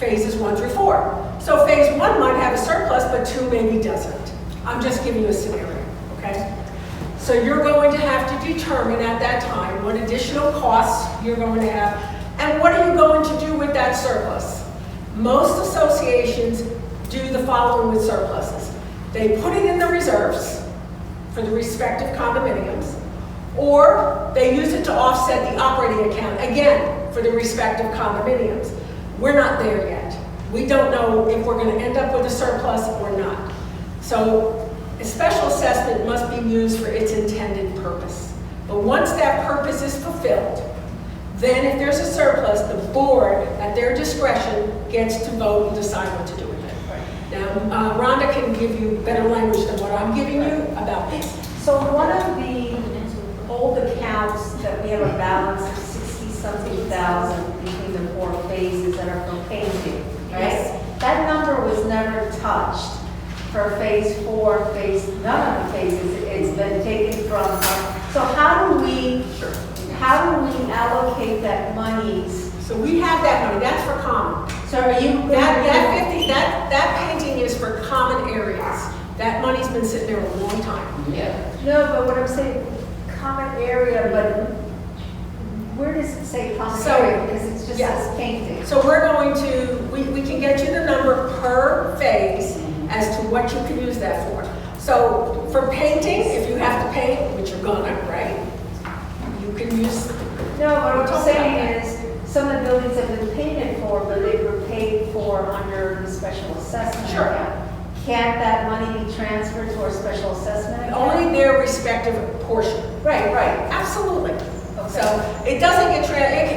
phases 1 through 4. So phase 1 might have a surplus, but 2 maybe doesn't. I'm just giving you a scenario, okay? So you're going to have to determine at that time what additional costs you're going to have, and what are you going to do with that surplus? Most associations do the following with surpluses. They put it in the reserves for the respective condominiums, or they use it to offset the operating account, again, for the respective condominiums. We're not there yet. We don't know if we're going to end up with a surplus or not. So a special assessment must be used for its intended purpose. But once that purpose is fulfilled, then if there's a surplus, the board, at their discretion, gets to vote and decide what to do with it. Now, Rhonda can give you better language than what I'm giving you about this. So one of the old accounts that we have a balance of 60-something thousand between the 4 phases that are for painting, right? Yes. That number was never touched for phase 4, none of the phases. It's been taken from. So how do we allocate that monies? So we have that money, that's for common. So are you That painting is for common areas. That money's been sitting there a long time. Yeah. No, but what I'm saying, common area, but where does it say common area? Because it's just says painting. So we're going to, we can get you the number per phase as to what you can use that for. So for painting, if you have to paint, which you're gonna, right? You can use. No, but what I'm saying is, some of the buildings have been painted for, but they were paid for under the special assessment Sure. account. Can't that money be transferred to our special assessment account? Only their respective portion. Right. Absolutely. Okay. So it doesn't get,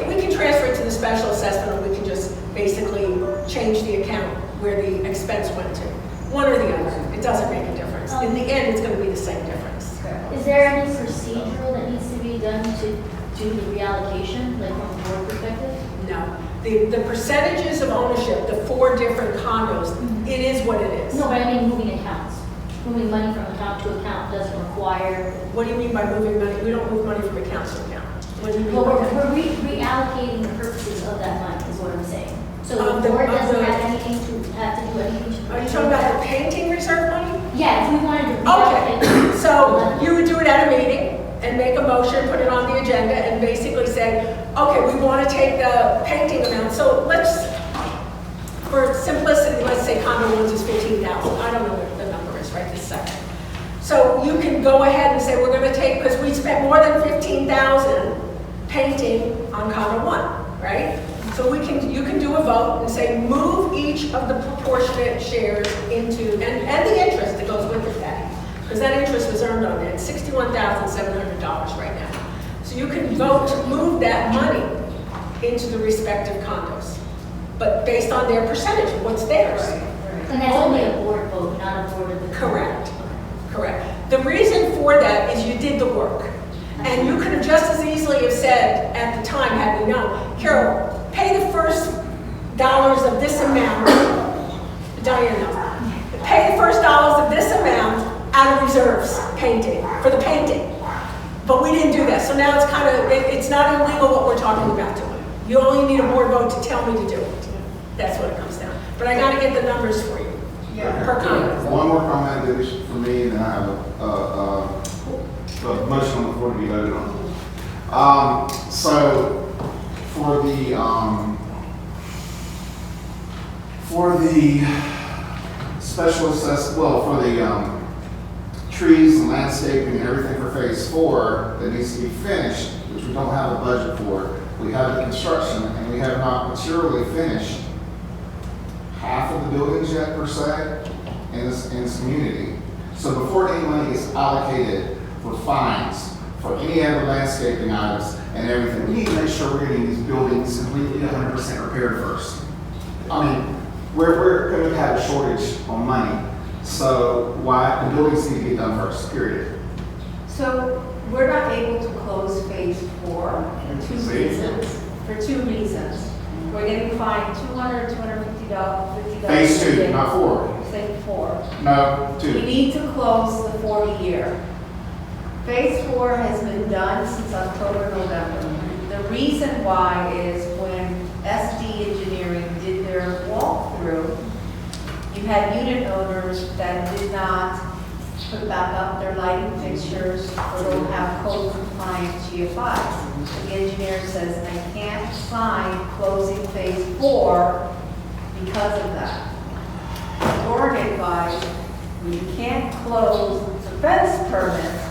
we can transfer it to the special assessment, or we can just basically change the account where the expense went to. One or the other. It doesn't make a difference. In the end, it's going to be the same difference. Is there any procedural that needs to be done to do the reallocation, like from a board perspective? No. The percentages of ownership, the 4 different condos, it is what it is. No, but I mean moving accounts. Moving money from account to account doesn't require. What do you mean by moving money? We don't move money from account to account. What do you mean Well, by we're that? reallocating the purposes of that money, is what I'm saying. So Of the the- board of doesn't the- have anything to have to do anything to. Are you talking about the painting reserve money? Yeah, if we wanted to Okay, reallocate. so you would do it at a meeting and make a motion, put it on the agenda, and basically say, okay, we want to take the painting amount. So let's, for simplicity, let's say condo ones is 15,000. I don't know what the number is right this second. So you can go ahead and say, we're going to take, because we spent more than 15,000 painting on condo 1, right? So you can do a vote and say, move each of the proportionate shares into, and the interest that goes with it, Patty. Because that interest was earned on it, $61,700 right now. So you can vote to move that money into the respective condos, but based on their percentage of what's theirs. And that's only a board vote, not a board of the. Correct. The reason for that is you did the work. And you could have just as easily have said at the time, had we known, Carol, pay the first dollars of this amount, Diana, pay the first dollars of this amount out of reserves painting, for the painting. But we didn't do that, so now it's kind of, it's not illegal what we're talking about doing. You only need a board vote to tell me to do it. That's what it comes down. But I gotta get the numbers for you, per comment. One more comment that is for me, and then I have a motion on the floor to be voted on. So for the special assess, well, for the trees and landscaping and everything for phase 4 that needs to be finished, which we don't have a budget for. We have the construction, and we have not materially finished half of the buildings yet, per se, in this community. So before any money is allocated for fines, for any other landscaping items and everything, we need to make sure we're getting these buildings completely 100% repaired first. I mean, we're going to have a shortage on money. So why the buildings need to get done first, period. So we're not able to close phase 4 for 2 reasons. For 2 reasons. We're getting fined $200, $250. Phase 2, not 4. Say 4. No, We 2. need to close the 40-year. Phase 4 has been done since October, November. The reason why is when SD Engineering did their walk we've had unit owners that did not put back up their lighting fixtures or don't have code compliant GFIs. The engineer says, I can't sign closing phase 4 because of that. Or advised, you can't close the fence permit,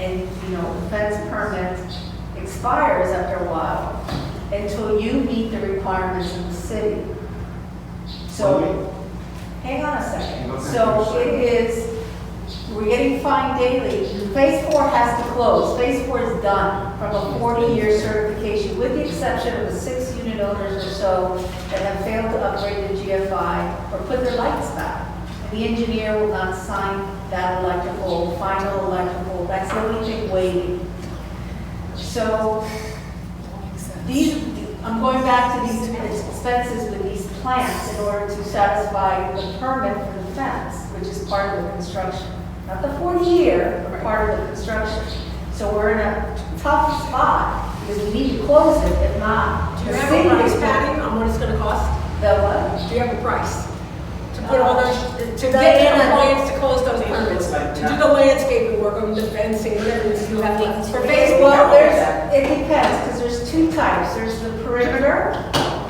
and the fence permit expires after a while until you meet the requirements of the city. So, hang on a second. So it is, we're getting fined daily. Phase 4 has to close. Phase 4 is done from a 40-year certification, with the exception of the 6 unit owners or so that have failed to upgrade the GFI or put their lights back. And the engineer will not sign that final electrical. That's the only thing waiting. So I'm going back to these expenses with these plants in order to satisfy the permit for the fence, which is part of the construction. Not the 40-year, but part of the construction. So we're in a tough spot because we need to close it, if not. Do you have a price, Patty, on what it's going to cost? The what? Do you have a price? To put all those, to get in compliance to close those permits, to do the landscaping work, or the fencing, whatever it is you have to. For phase 4, it depends, because there's 2 types. There's the perimeter,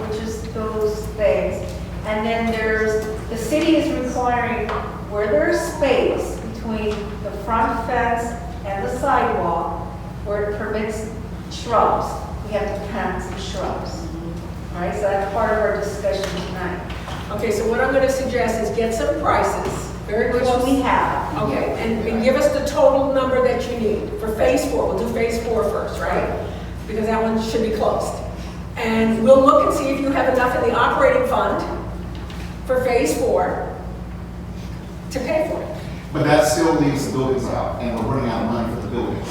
which is those things, and then there's, the city is requiring where there's space between the front fence and the sidewalk, where it permits shrubs. We have to plant some shrubs. All right, so that's part of our discussion tonight. Okay, so what I'm going to suggest is get some prices, very Which close. we have. Okay, and give us the total number that you need for phase 4. We'll do phase 4 first, right? Because that one should be closed. And we'll look and see if you have enough in the operating fund for phase 4 to pay for it. But that still leaves the buildings out, and we're running out of money for the buildings.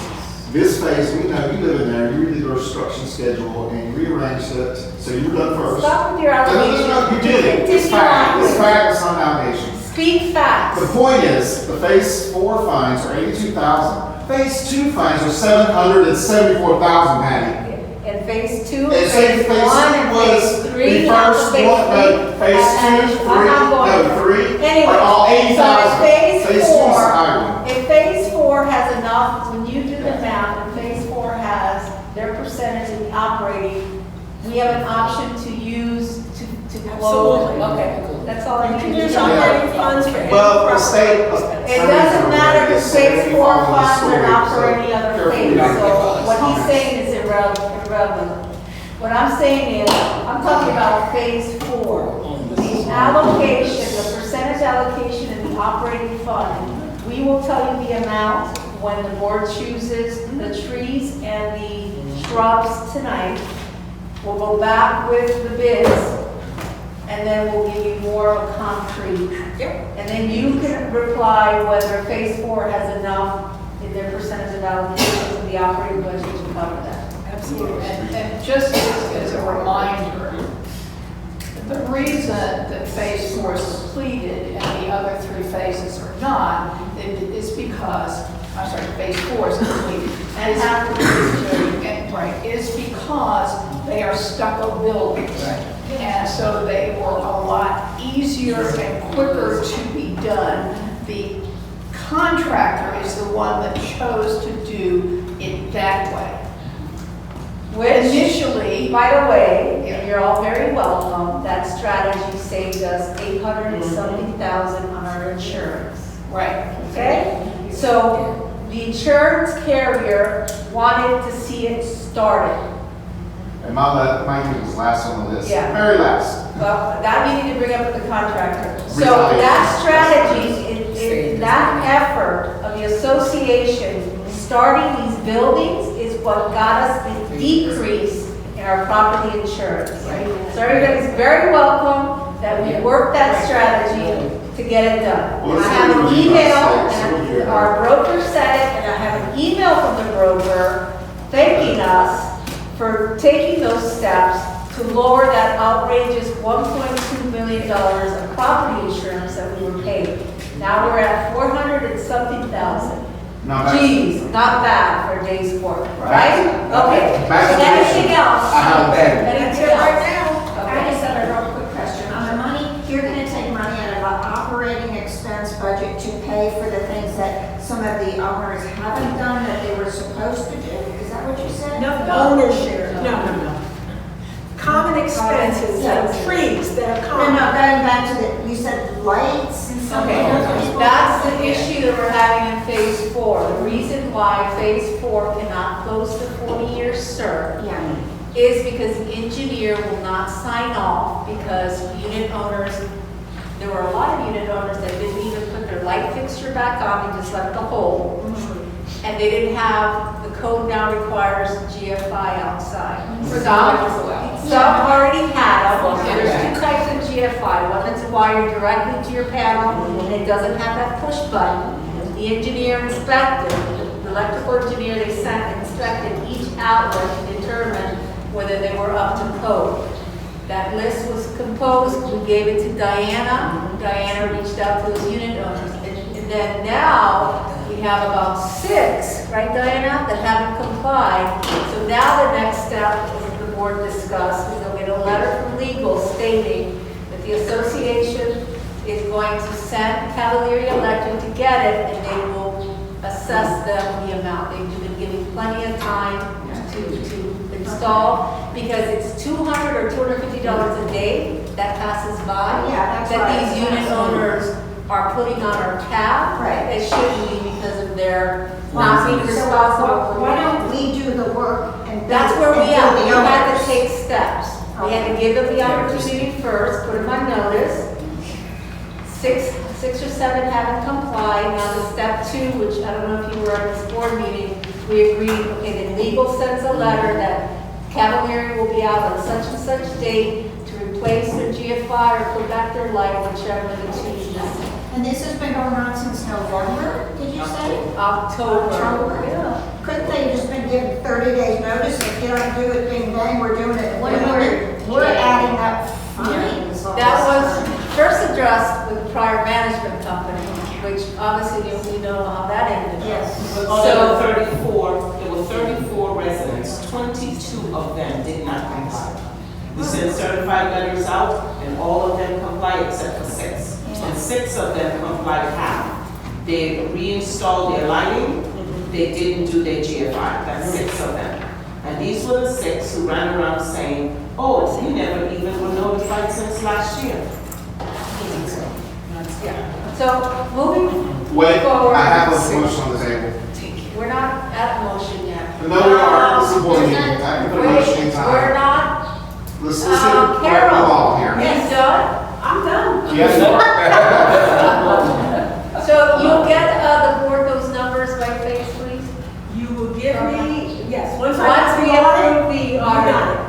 This phase, we know you live in there, you read the construction schedule, and you rearranged it, so you were done first. Stop with your allegations. No, you did it. It's fact. It's fact, it's not allegations. Speak facts. The point is, the phase 4 fines are $82,000. Phase 2 fines are $774,000, Patty. And phase 2, And phase 1, and was phase 3, the first phase one, no, phase 2, 3, no, 3, Anyway, are all so if 80,000. phase Phase 2 is the 4, high one. if phase 4 has enough, when you do the math, and phase 4 has their percentage in the operating, we have an option to use to close. Absolutely. Okay, that's all I You need can to use know. operating funds for any Well, the property state- expense. It doesn't matter because phase 4 funds are not for any other phase, so what he's saying is irrelevant. What I'm saying is, I'm talking about phase 4. The allocation, the percentage allocation in the operating fund, we will tell you the amount when the board chooses the trees and the shrubs tonight. We'll go back with the bids, and then we'll give you more of a concrete. Yep. And then you can reply whether phase 4 has enough in their percentage of allocation to the operating budget to cover that. Absolutely. And just as a reminder, the reason that phase 4 is completed and the other 3 phases are not is because, I'm sorry, phase 4 is completed. And half the Right, is because they are stucco buildings. And so they were a lot easier and quicker to be done. The contractor is the one that chose to do it that way. Which, Initially, by the way, and you're all very welcome, that strategy saved us 800 and something thousand on our insurance. right, Okay? So the insurance carrier wanted to see it started. And my name was last on the list. Yeah. Very last. Well, that we need to bring up with the contractor. So Retaliation. that strategy, that effort of the association starting these buildings is what got us the decrease in our property insurance. So everybody's very welcome that we worked that strategy to get it done. Well, I have an let's see what email, you guys say. and our broker said it, and I have an email from the broker thanking us for taking those steps to lower that outrageous $1.2 million of property insurance that we were paying. Now we're at 400 and something thousand. Now, back- Geez, not bad for a day's work, right? Okay, Back to so the anything issue. else? I have a bad. Anything That's it right else? now. I just have a real quick question. On the money, you're gonna take money out of some of the owners haven't done that they were supposed to do? Is that what you said? No, owner share, no. Common expenses, trees that are No, common. no, going back to the, you said lights and something. Okay, that's the issue that we're having in phase 4. The reason why phase 4 cannot close the 40-year cert Yeah. is because the engineer will not sign off because unit owners, there were a lot of unit owners that didn't even put their light fixture back on, they just left the hole. And they didn't have, the code now requires GFI outside. Some already had them. There's two types of GFI. One that's wired directly to your panel and it doesn't have that push button. The engineer inspected, the electrical engineer they sent inspected each outlet to determine whether they were up to code. That list was composed, we gave it to Diana. Diana reached out to those unit owners. And then now, we have about 6, right Diana, that haven't complied. So now the next step, as the board discussed, is they'll get a letter from legal stating that the association is going to send Cavalier Electric to get it, and they will assess them the amount. They've been given plenty of time to install, because it's $200 or $250 a day that passes by. Yeah, that's that right. these unit owners are putting on our tab. Right. It shouldn't be because of their not being responsible for Why it. don't we do the work and That's where we and are. do We the had to others? take steps. We had to give them the opportunity first, put them on notice. Six or seven haven't complied. Now the step 2, which I don't know if you were at this board meeting, we agreed, okay, then legal sends a letter that Cavalier will be out on such and such date to replace their GFI or put back their light, whichever the 2 is missing. And this has been going on since November, did you say? October. Yeah. Couldn't they have just been given 30 days notice? If you don't do it, bing bang, we're doing it. We're adding up fines. all That this was time. first addressed with the prior management company, which obviously we know how that ended. Yes. There were 34 residents, 22 of them did not comply. We sent certified letters out, and all of them complied except for 6. And 6 of them complied half. They reinstalled their lighting, they didn't do their GFI, that's 6 of them. And these were the 6 who ran around saying, oh, we never even were notified since last year. So moving Wait, forward. I have a motion on the table. We're not at motion yet. No, we are, this is board meeting, I can put a motion in We're time. not. Let's get the Carol. ball here. Yes, done? I'm done. Yes, you are. So you'll get the board those numbers by face, please? You will give me, yes, once I Once we approve the you audit. got it.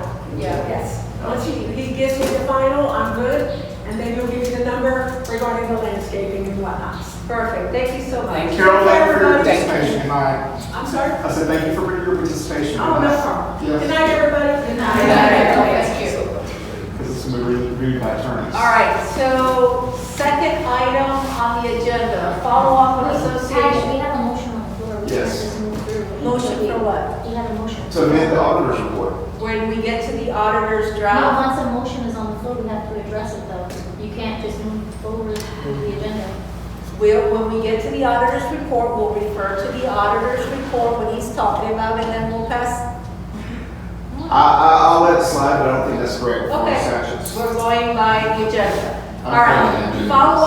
Yeah. Yes, once he gives me the final, I'm good, and then he'll give me the number regarding the landscaping and whatnot. Perfect, thank you so much. Carol, thank you for your Everybody. participation. Good night. I'm sorry? I said thank you for your participation. Oh, no problem. Yes. Good night, everybody. Good Thank you. Because it's going to be reviewed by attorneys. All right, so second item on the agenda, follow up with We association. have a motion on the floor. We Yes. can't just move through. Motion for what? We have a motion. To amend the auditor's report. When we get to the auditor's No, draft, once a motion is on the floor, we have to address it though. You can't just move forward with the agenda. when we get to the auditor's report, we'll refer to the auditor's report, what he's talking about, and then we'll pass. I'll let it slide, but I don't think that's correct for the Okay, statutes. we're going by the agenda. All Okay. right, follow